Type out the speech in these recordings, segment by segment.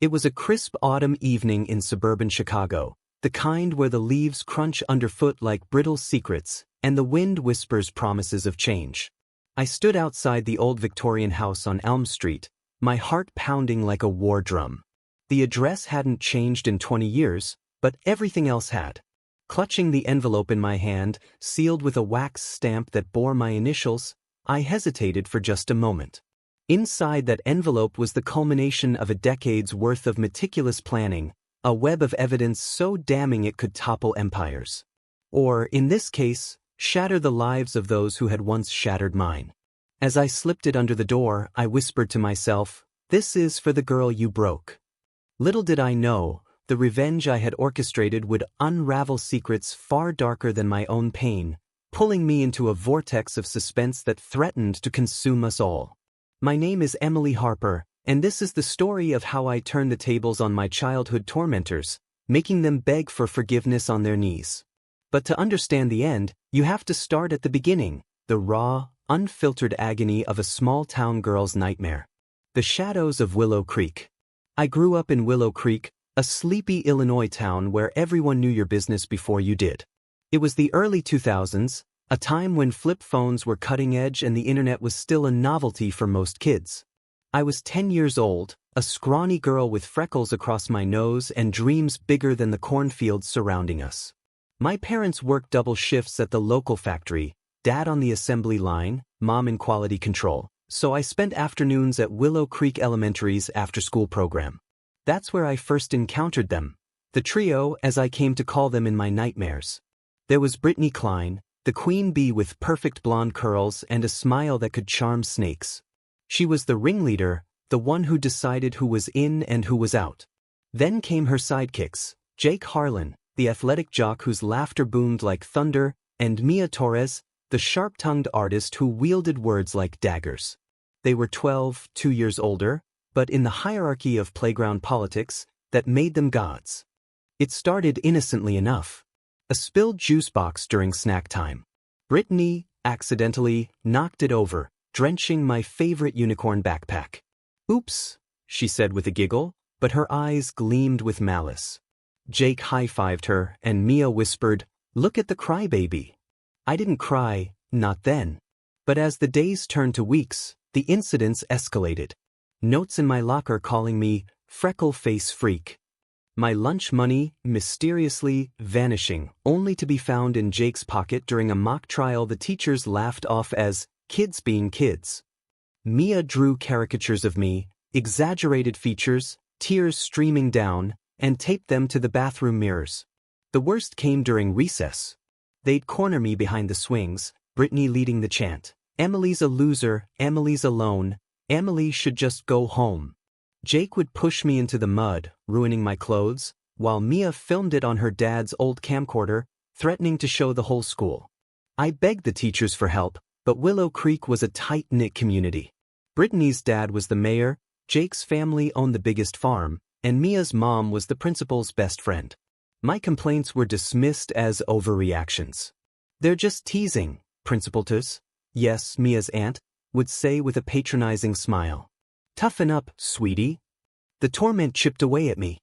It was a crisp autumn evening in suburban Chicago, the kind where the leaves crunch underfoot like brittle secrets, and the wind whispers promises of change. I stood outside the old Victorian house on Elm Street, my heart pounding like a war drum. The address hadn't changed in 20 years, but everything else had. Clutching the envelope in my hand, sealed with a wax stamp that bore my initials, I hesitated for just a moment. Inside that envelope was the culmination of a decade's worth of meticulous planning, a web of evidence so damning it could topple empires. Or, in this case, shatter the lives of those who had once shattered mine. As I slipped it under the door, I whispered to myself, "This is for the girl you broke." Little did I know, the revenge I had orchestrated would unravel secrets far darker than my own pain, pulling me into a vortex of suspense that threatened to consume us all. My name is Emily Harper, and this is the story of how I turned the tables on my childhood tormentors, making them beg for forgiveness on their knees. But to understand the end, you have to start at the beginning, the raw, unfiltered agony of a small-town girl's nightmare. The shadows of Willow Creek. I grew up in Willow Creek, a sleepy Illinois town where everyone knew your business before you did. It was the early 2000s, a time when flip phones were cutting edge and the internet was still a novelty for most kids. I was 10 years old, a scrawny girl with freckles across my nose and dreams bigger than the cornfields surrounding us. My parents worked double shifts at the local factory, Dad on the assembly line, Mom in quality control, so I spent afternoons at Willow Creek Elementary's after-school program. That's where I first encountered them, the trio as I came to call them in my nightmares. There was Brittany Klein, the queen bee with perfect blonde curls and a smile that could charm snakes. She was the ringleader, the one who decided who was in and who was out. Then came her sidekicks, Jake Harlan, the athletic jock whose laughter boomed like thunder, and Mia Torres, the sharp-tongued artist who wielded words like daggers. They were 2 years older, but in the hierarchy of playground politics, that made them gods. It started innocently enough. A spilled juice box during snack time. Brittany, accidentally, knocked it over, drenching my favorite unicorn backpack. "Oops," she said with a giggle, but her eyes gleamed with malice. Jake high-fived her, and Mia whispered, "Look at the crybaby." I didn't cry, not then. But as the days turned to weeks, the incidents escalated. Notes in my locker calling me freckle face freak. My lunch money mysteriously vanishing, only to be found in Jake's pocket during a mock trial the teachers laughed off as kids being kids. Mia drew caricatures of me, exaggerated features, tears streaming down, and taped them to the bathroom mirrors. The worst came during recess. They'd corner me behind the swings, Brittany leading the chant, "Emily's a loser, Emily's alone, Emily should just go home." Jake would push me into the mud, ruining my clothes, while Mia filmed it on her dad's old camcorder, threatening to show the whole school. I begged the teachers for help, but Willow Creek was a tight-knit community. Brittany's dad was the mayor, Jake's family owned the biggest farm, and Mia's mom was the principal's best friend. My complaints were dismissed as overreactions. "They're just teasing, Principal Tus," yes, Mia's aunt, would say with a patronizing smile. "Toughen up, sweetie." The torment chipped away at me.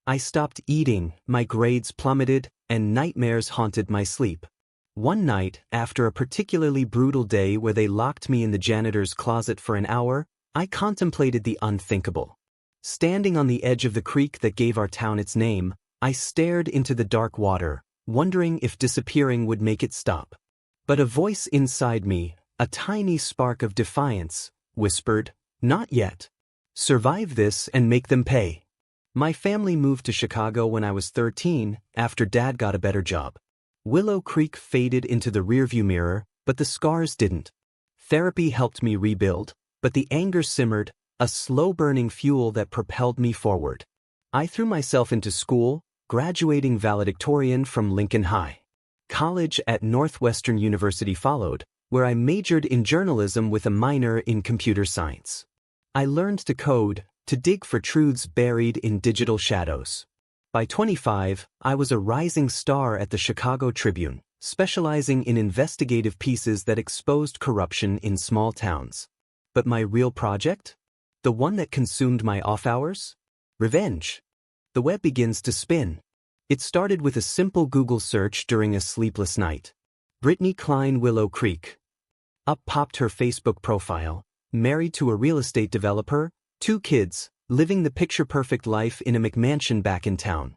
I stopped eating, my grades plummeted, and nightmares haunted my sleep. One night, after a particularly brutal day where they locked me in the janitor's closet for an hour, I contemplated the unthinkable. Standing on the edge of the creek that gave our town its name, I stared into the dark water, wondering if disappearing would make it stop. But a voice inside me, a tiny spark of defiance, whispered, "Not yet. Survive this and make them pay." My family moved to Chicago when I was 13, after Dad got a better job. Willow Creek faded into the rearview mirror, but the scars didn't. Therapy helped me rebuild, but the anger simmered, a slow-burning fuel that propelled me forward. I threw myself into school, graduating valedictorian from Lincoln High. College at Northwestern University followed, where I majored in journalism with a minor in computer science. I learned to code, to dig for truths buried in digital shadows. By 25, I was a rising star at the Chicago Tribune, specializing in investigative pieces that exposed corruption in small towns. But my real project? The one that consumed my off hours? Revenge. The web begins to spin. It started with a simple Google search during a sleepless night. Brittany Klein, Willow Creek. Up popped her Facebook profile, married to a real estate developer, 2 kids, living the picture-perfect life in a McMansion back in town.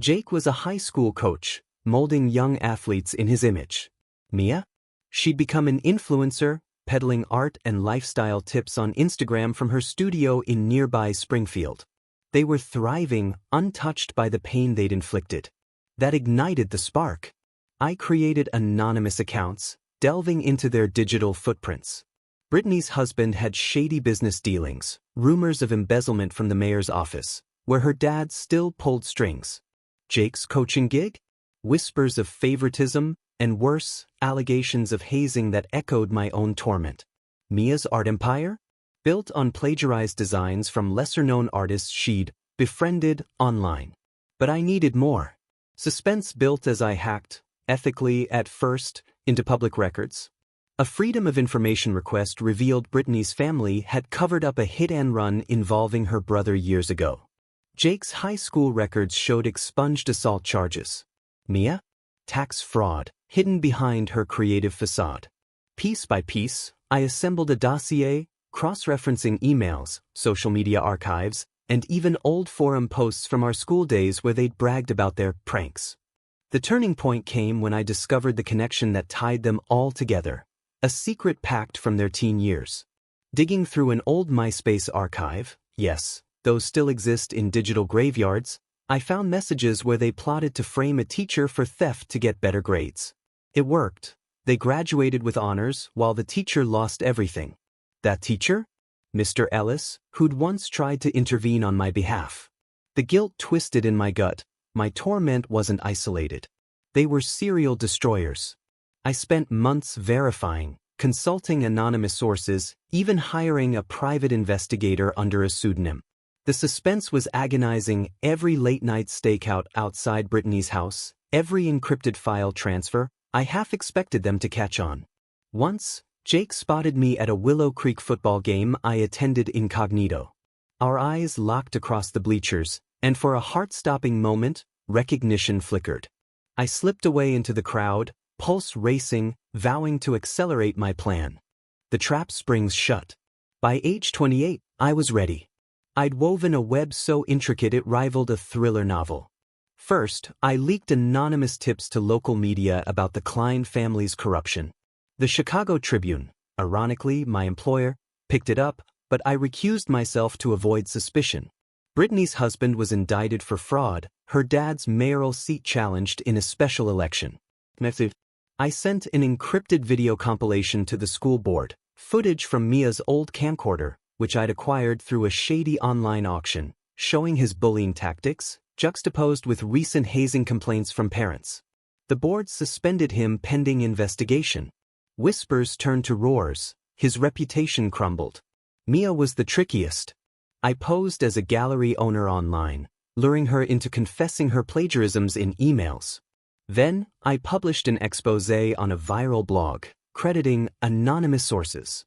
Jake was a high school coach, molding young athletes in his image. Mia? She'd become an influencer, peddling art and lifestyle tips on Instagram from her studio in nearby Springfield. They were thriving, untouched by the pain they'd inflicted. That ignited the spark. I created anonymous accounts, delving into their digital footprints. Brittany's husband had shady business dealings, rumors of embezzlement from the mayor's office, where her dad still pulled strings. Jake's coaching gig? Whispers of favoritism, and worse, allegations of hazing that echoed my own torment. Mia's art empire? Built on plagiarized designs from lesser-known artists she'd befriended online. But I needed more. Suspense built as I hacked, ethically at first, into public records. A Freedom of Information request revealed Brittany's family had covered up a hit-and-run involving her brother years ago. Jake's high school records showed expunged assault charges. Mia? Tax fraud, hidden behind her creative facade. Piece by piece, I assembled a dossier, cross-referencing emails, social media archives, and even old forum posts from our school days where they'd bragged about their pranks. The turning point came when I discovered the connection that tied them all together, a secret pact from their teen years. Digging through an old MySpace archive, yes, those still exist in digital graveyards, I found messages where they plotted to frame a teacher for theft to get better grades. It worked. They graduated with honors while the teacher lost everything. That teacher? Mr. Ellis, who'd once tried to intervene on my behalf. The guilt twisted in my gut. My torment wasn't isolated. They were serial destroyers. I spent months verifying, consulting anonymous sources, even hiring a private investigator under a pseudonym. The suspense was agonizing. Every late-night stakeout outside Brittany's house, every encrypted file transfer, I half expected them to catch on. Once, Jake spotted me at a Willow Creek football game I attended incognito. Our eyes locked across the bleachers, and for a heart-stopping moment, recognition flickered. I slipped away into the crowd, pulse racing, vowing to accelerate my plan. The trap springs shut. By age 28, I was ready. I'd woven a web so intricate it rivaled a thriller novel. First, I leaked anonymous tips to local media about the Klein family's corruption. The Chicago Tribune, ironically my employer, picked it up, but I recused myself to avoid suspicion. Brittany's husband was indicted for fraud, her dad's mayoral seat challenged in a special election. I sent an encrypted video compilation to the school board, footage from Mia's old camcorder, which I'd acquired through a shady online auction, showing his bullying tactics, juxtaposed with recent hazing complaints from parents. The board suspended him pending investigation. Whispers turned to roars, his reputation crumbled. Mia was the trickiest. I posed as a gallery owner online, luring her into confessing her plagiarisms in emails. Then, I published an exposé on a viral blog, crediting anonymous sources.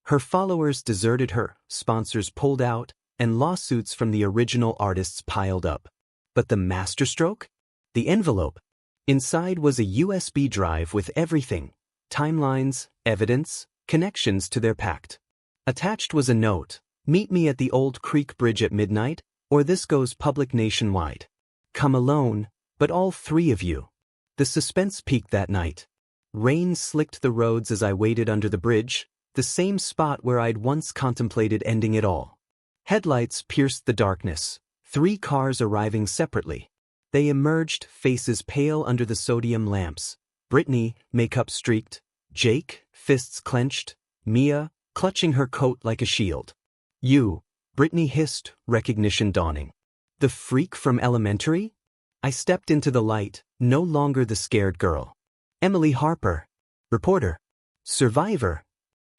Her followers deserted her, sponsors pulled out, and lawsuits from the original artists piled up. But the masterstroke? The envelope. Inside was a USB drive with everything: timelines, evidence, connections to their pact. Attached was a note: meet me at the Old Creek Bridge at midnight, or this goes public nationwide. Come alone, but all 3 of you. The suspense peaked that night. Rain slicked the roads as I waited under the bridge, the same spot where I'd once contemplated ending it all. Headlights pierced the darkness, 3 cars arriving separately. They emerged, faces pale under the sodium lamps. Brittany, makeup streaked. Jake, fists clenched. Mia, clutching her coat like a shield. You, Brittany hissed, recognition dawning. The freak from elementary? I stepped into the light, no longer the scared girl. Emily Harper. Reporter. Survivor.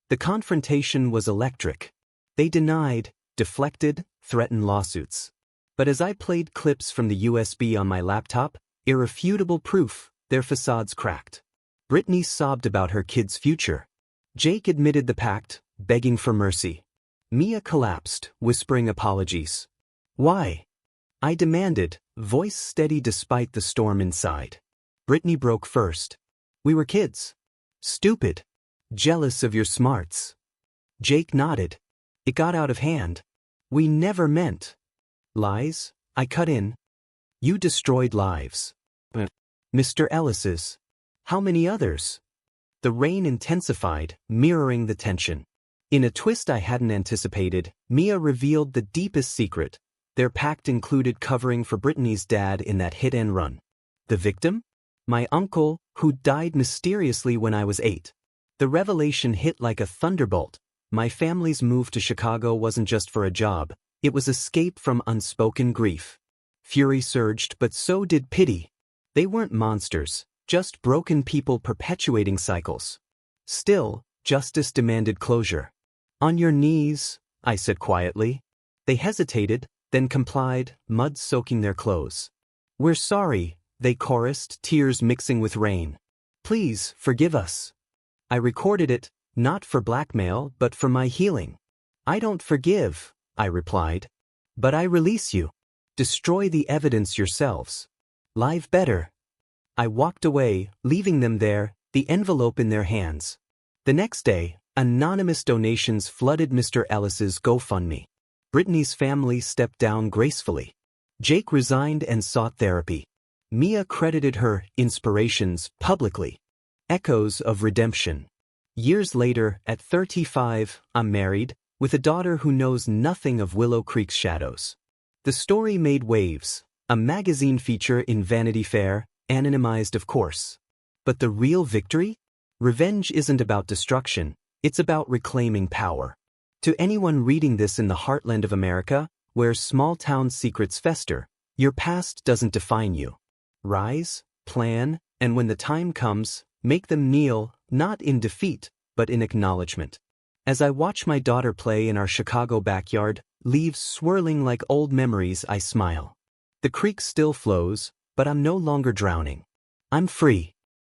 The confrontation was electric. They denied, deflected, threatened lawsuits. But as I played clips from the USB on my laptop, irrefutable proof, their facades cracked. Brittany sobbed about her kid's future. Jake admitted the pact, begging for mercy. Mia collapsed, whispering apologies. Why? I demanded, voice steady despite the storm inside. Brittany broke first. We were kids. Stupid. Jealous of your smarts. Jake nodded. It got out of hand. We never meant. Lies? I cut in. You destroyed lives. Mr. Ellis's. How many others? The rain intensified, mirroring the tension. In a twist I hadn't anticipated, Mia revealed the deepest secret. Their pact included covering for Brittany's dad in that hit-and-run. The victim? My uncle, who died mysteriously when I was 8. The revelation hit like a thunderbolt. My family's move to Chicago wasn't just for a job, it was escape from unspoken grief. Fury surged, but so did pity. They weren't monsters, just broken people perpetuating cycles. Still, justice demanded closure. On your knees, I said quietly. They hesitated, then complied, mud soaking their clothes. We're sorry, they chorused, tears mixing with rain. Please, forgive us. I recorded it, not for blackmail, but for my healing. I don't forgive, I replied. But I release you. Destroy the evidence yourselves. Live better. I walked away, leaving them there, the envelope in their hands. The next day, anonymous donations flooded Mr. Ellis's GoFundMe. Brittany's family stepped down gracefully. Jake resigned and sought therapy. Mia credited her inspirations publicly. Echoes of redemption. Years later, at 35, I'm married, with a daughter who knows nothing of Willow Creek's shadows. The story made waves, a magazine feature in Vanity Fair, anonymized of course. But the real victory? Revenge isn't about destruction, it's about reclaiming power. To anyone reading this in the heartland of America, where small-town secrets fester, your past doesn't define you. Rise, plan, and when the time comes, make them kneel, not in defeat, but in acknowledgement. As I watch my daughter play in our Chicago backyard, leaves swirling like old memories, I smile. The creek still flows, but I'm no longer drowning. I'm free.